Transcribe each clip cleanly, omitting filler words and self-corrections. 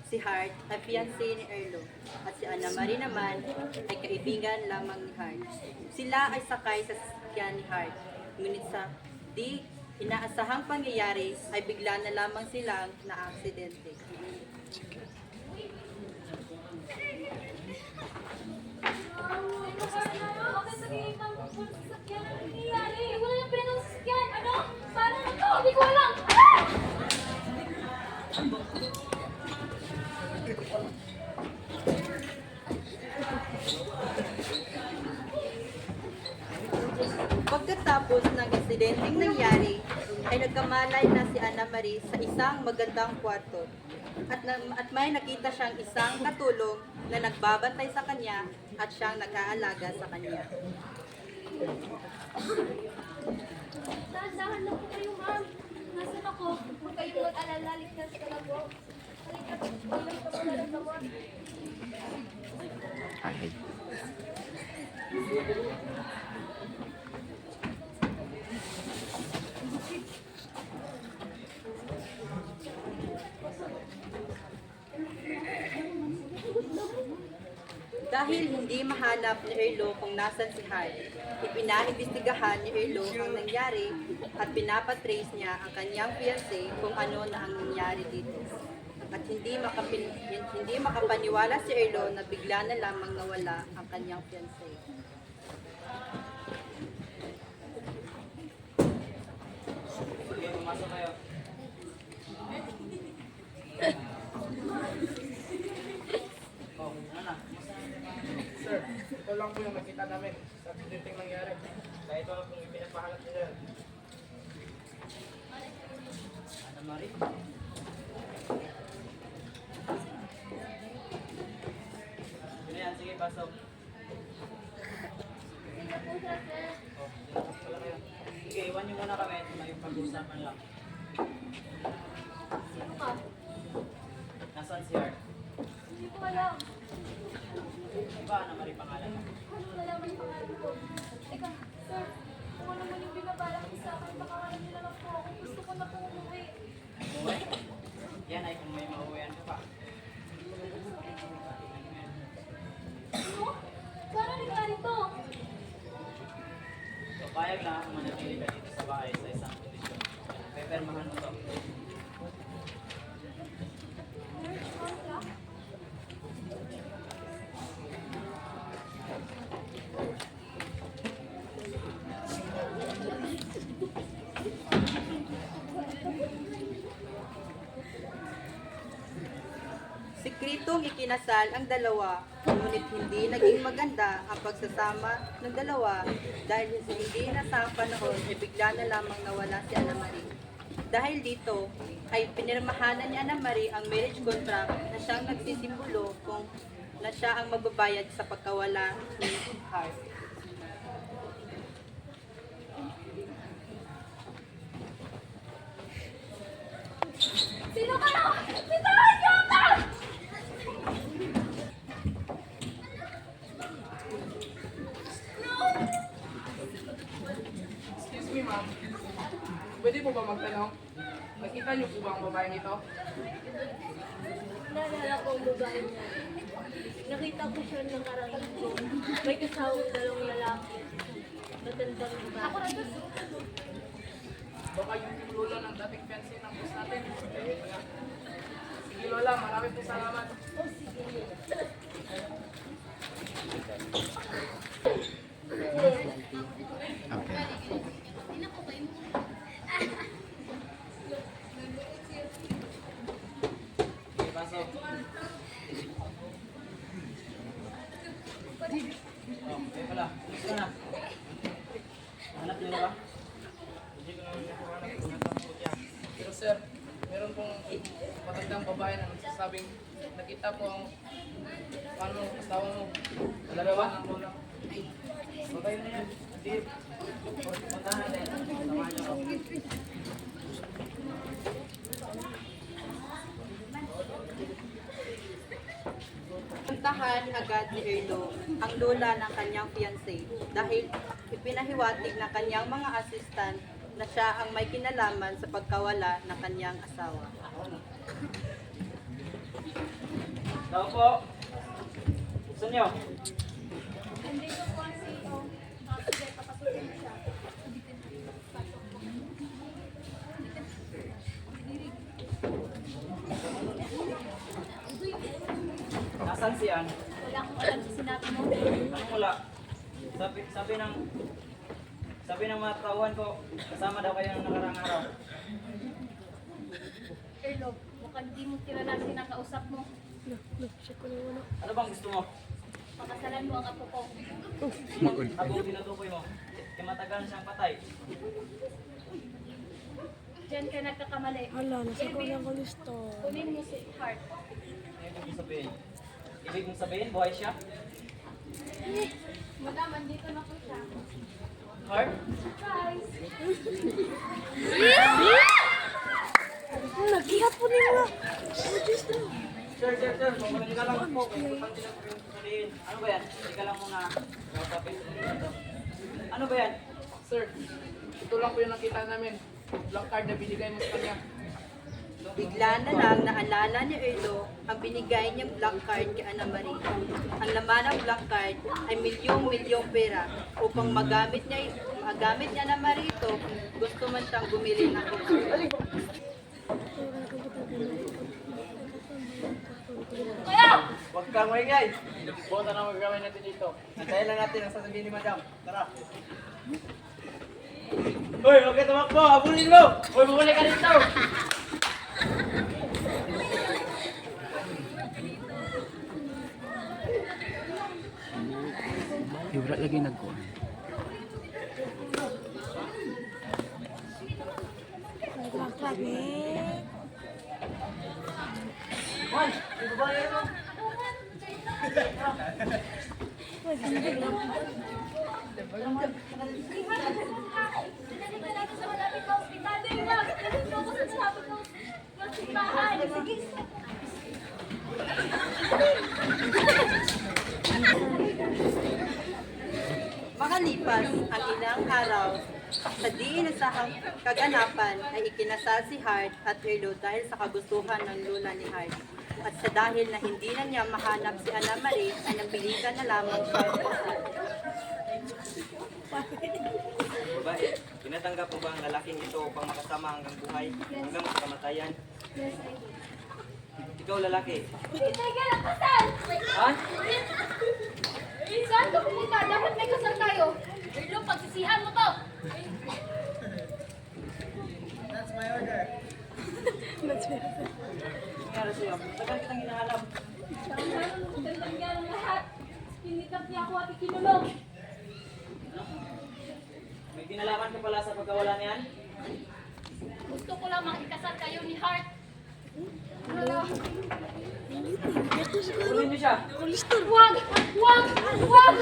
si Hart ay fiancé ni Erlo at si Ana Marie naman ay kaibigan lamang ni Hart. Sila ay sakay sa sasakyan ni Hart, ngunit sa di inaasahang pangyayari ay bigla na lamang silang na-aksidente. Bakit naging pang sasakyan? Ano nangyayari? Wala yung pinang sasakyan. Ano? Paano na to? Hindi ko alam. Pagkatapos ng insidenteng nangyari, ay nagkamalay na si Ana Marie sa isang magandang kwarto at may nakita siyang isang katulong na nagbabantay sa kanya at siyang nag-aalaga sa kanya. Dahan-dahan lang po kayo, ma'am. Nasaan ako? Huwag kayong mag-alala. Ligtas ka lang po. Halika, walang pagkakalang gamot. Dahil hindi mahanap ni Erlo kung nasan si Hart, ipinaimbestigahan ni Erlo ang nangyari at pinapatrace niya ang kanyang fiancé kung ano na ang nangyari dito. At hindi makapaniwala si Erlo na bigla na lamang nawala ang kanyang fiancé. Sige, pumasok kayo. Oh, ano na? Sir, ito lang po yung nakita namin sa aksidenteng nangyari. Kaya ito lang kung ipinapahalat nila. Ana Marie? Ano yan? Sige, pasok. Oh, wala kayo. Sige, iwan niyo muna kami. May pag-uusapan lang. Sino ka? Nasaan si Art? Hindi ko alam. Iba, Ana Marie pangalan mo. Ano nalaman yung pangalan ko? Teka, sir. Kung ano man yung binabalak niyo sa akin, baka kaya nila lang po ako. Gusto ko na po umuwi. Umuwi? Yan ay kung may mauwian ka pa. Ano? Paano nangyari to? Papayag lang kung manatili ka dito sa bahay sa isang kondisyon. Pepermahan mo to. Sikretong ikinasal ang dalawa, ngunit hindi naging maganda ang pagsasama ng dalawa dahil sa hindi nasang panahon ay bigla na lamang nawala si Ana Marie. Dahil dito ay pinirmahanan ni Ana Marie ang marriage contract na siyang nagsisimbolo kung na siya ang magbabayad sa pagkawala ni Hart. Sino ka na? Bitahan niyo ako! Excuse me, ma'am. Pwede po ba magtanong? Nakita niyo po ba ang babaeng ito? Naalala ko ang babae niya. Nakita ko siya nakarang linggo. May kasawang dalawang lalaki. Matandang babae. Ako na to. Baka yung lola ng dating fiancé ng boss natin. Sige, lola. Marami po salamat. Oh, sige. Sige, pasok. Oh, kayo pala. Gusto na. Hanap niyo na ba? Hindi ko naman nakuhanap kung nasaan po siya. Pero sir, meron pong matandang babae na nagsasabing nakita po ang paano asawa mo. Dalawa ang lola. Babayin na yan. Hindi. Puntahan natin. Samahan niyo ako. Puntahan agad ni Erlo ang lola ng kanyang fiancé dahil ipinahiwatig ng kanyang mga assistant na siya ang may kinalaman sa pagkawala ng kanyang asawa. Tao po. Gusto niyo? Nandito po ang CEO. Sige, papasukin mo siya. Nasaan si Ann? Wala akong alam sa sinabi mo. Anong wala? Sabi ng mga tauhan ko, kasama daw kayo ng nakarang araw. Erlo, mukhang di mo kilala ang sinakausap mo. Ano bang gusto mo? Pakasalan mo ang apo ko. Ako tinutukoy mo. Kaya matagal na siyang patay. Diyan ka nagkakamali. Hala, nasa ko ng gusto. Kunin mo si Heart. Ano ibig mong sabihin? Ibig mong sabihin, buhay siya? Madam, andito na po siya. Heart? Surprise! Nagihat po nila. Sir. Mamulang ka lang po. Importante lang po yung sabihin. Ano ba yan? Hindi ka lang muna. Kapapit. Ano ba yan? Sir, ito lang po yung nakita namin. Black card na binigay mo sa kanya. Bigla na lang naalala ni Erlo ang binigay niyang black card kay Ana Marie. Ang laman ng black card ay milyong-milyong pera upang magamit niya na Marito kung gusto man siyang bumili ng kutsyon. Huwag kang maingay. Buta na magagawin natin dito. Antayin lang natin ang sasabihin ni Madam. Tara. Hoy, huwag ka tumakbo. Habulin mo. Hoy, bumuli ka dito! Wala lagi nagkuhan. Naglaklak eh. Hoy, di ba yan mo? Dinalita natin sa malapit na ospital. Wag! Nandito ako sa malapit na ospital. Sige. Makalipas ang ilang araw, sa di inasahang kaganapan ay ikinasal si Hart at Erlo dahil sa kagustuhan ng lula ni Hart. At sa dahil na hindi na niya mahanap si Ana Marie, ay napilitan na lamang siya ang kasal. Babae, tinatanggap mo ba ang lalaking ito upang makasama hanggang buhay, hanggang sa kamatayan? Yes, I do. Ikaw lalaki. Hintay ka lang kasal! Ha? Saan ka pumunta? Dapat may kasal tayo. Erlo, pagsisihan mo to. That's my order. Nangyari sa'yo? Tagal kitang hinahanap. Tama, magandang yan ang lahat. Pinikap niya ako at ikinulong. May kinalaman ka pala sa pagkawala niyan? Gusto ko lamang ikasal kayo ni Heart. Wala. Kulin niyo siya. Wag! Wag! Wag!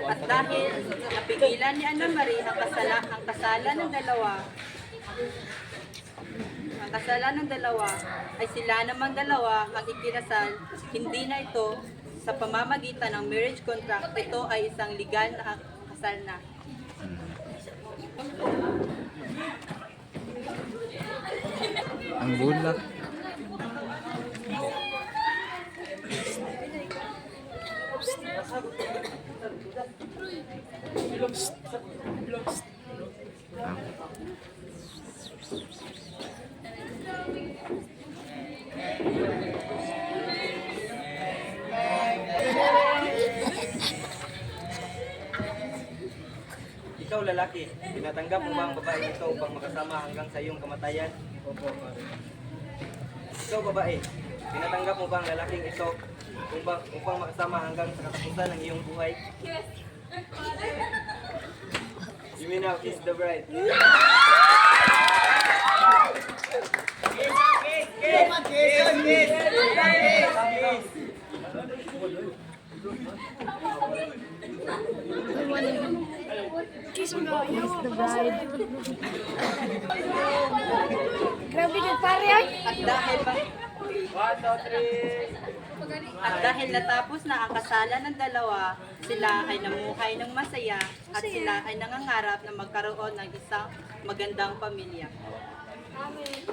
At dahil napigilan ni Ana Marie ang kasalan ng dalawa, ay sila namang dalawa ang ikinasal, hindi na ito sa pamamagitan ng marriage contract, ito ay isang legal na kasal na. Ang bulak. Ikaw lalaki, tinatanggap mo ba ang babae ito upang makasama hanggang sa iyong kamatayan? Opo, pare. Ikaw babae, tinatanggap mo ba ang lalaking ito upang makasama hanggang sa katapusan ng iyong buhay? Yes. You may now kiss the bride. Kiss mo na. Kiss the bride. Grabe ka pare ay. At dahil 1, 2, 3. At dahil natapos na ang kasalan ng dalawa, sila ay namuhay ng masaya at sila ay nangangarap na magkaroon ng isang magandang pamilya. Amen.